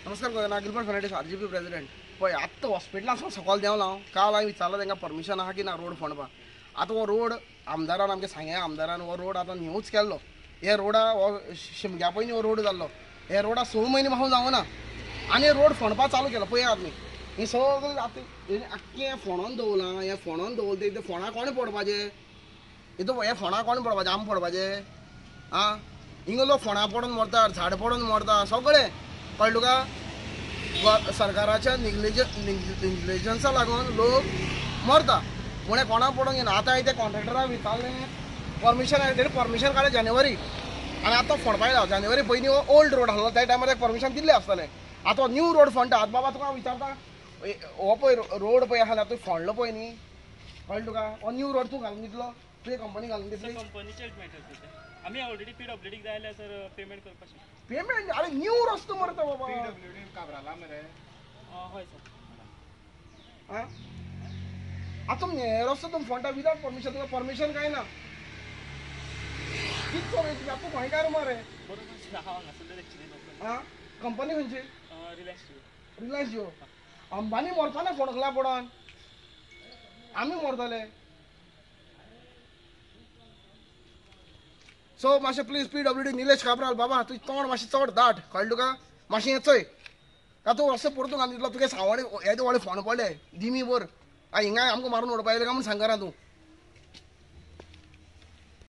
नमस्कार ना Gilbert Fernandes RGP president पळय आत्तां हॉस्पिटलांत सकयल देंवला हांव काल हांवें विचारलां तांकां परमिशन आहा की ना रोड फोंडपाक आतां हो रोड आमदारान आमच्या सांग्या आमदारान हो रोड आतां न्यूच केल्लो हे रोडा हो शिमग्या पयलीं हो रोड जाल्लो हे रोडा 6 म्हयने म्हाका जावना आनी रोड फोंडपाक चालू केलो पळयात न्ही ही सगळें आतां आख्खें फोंडोन दवरलां हें फोंडोन दवरलें तें फोंडा कोणें पडपाचें हितून हें फोंडा कोणें पडपाचें आमी पडपाचें आं हिंगा लोक फोंडा पडून मरता झाड पडून मरता सगळें कळ्ळें तुका सरकाराच्या निग्लिजन्सा लागून लोक मरता म्हण कोणा पडून घेना आतां हांवें त्या कॉन्ट्रॅक्टराक विचारलें परमिशन हांवें तेणी परमिशन काडलें जानेवारी आनी आतां फोंडपाक येयला जानेवारी पयलीं हो ओल्ड रोड आसलो त्या टायमार ताका परमिशन दिल्लें आसतलें आतां न्यू रोड फोंडटा आतां बाबा तुका विचारता हो पळय रोड पळय आहा तुवें फोंडलो पळय न्ही कळ्ळें तुका हो न्यू रोड तूं घालून दितलो तुवें कंपनी घालून दितली आम्ही ऑलरेडी पीडब्ल्यूडीक जाय जाल्यार सर पेमेंट करपाचें पेमेंट अरे न्यू रस्तो मरता बाबा पीडब्ल्यूडी काबराला मरे हय सर आं आतां हे रस्तो तुमी फोंडा विदाउट परमिशन तुका परमिशन कांय ना कितें करूं आपूण गोंयकार मरे बरोबर हांव हांगासर एक्चुली आं कंपनी खंयची रिलायन्स रिलायन्स जिओ अंबानी मरता ना फोंडकला पडोन आमी मरतले सो मातशें प्लीज पीडब्ल्यूडी निलेश काबराल बाबा तुजें तोंड मातशें चड दाट कळ्ळें तुका मातशें हें चोय तूं असो परतून घालून दितलो तुगे सावणे येदें व्हडलें फोंड पडलें दिमी वर हिंगा आमकां मारून उडपा येयलें काय म्हूण सांग करा तूं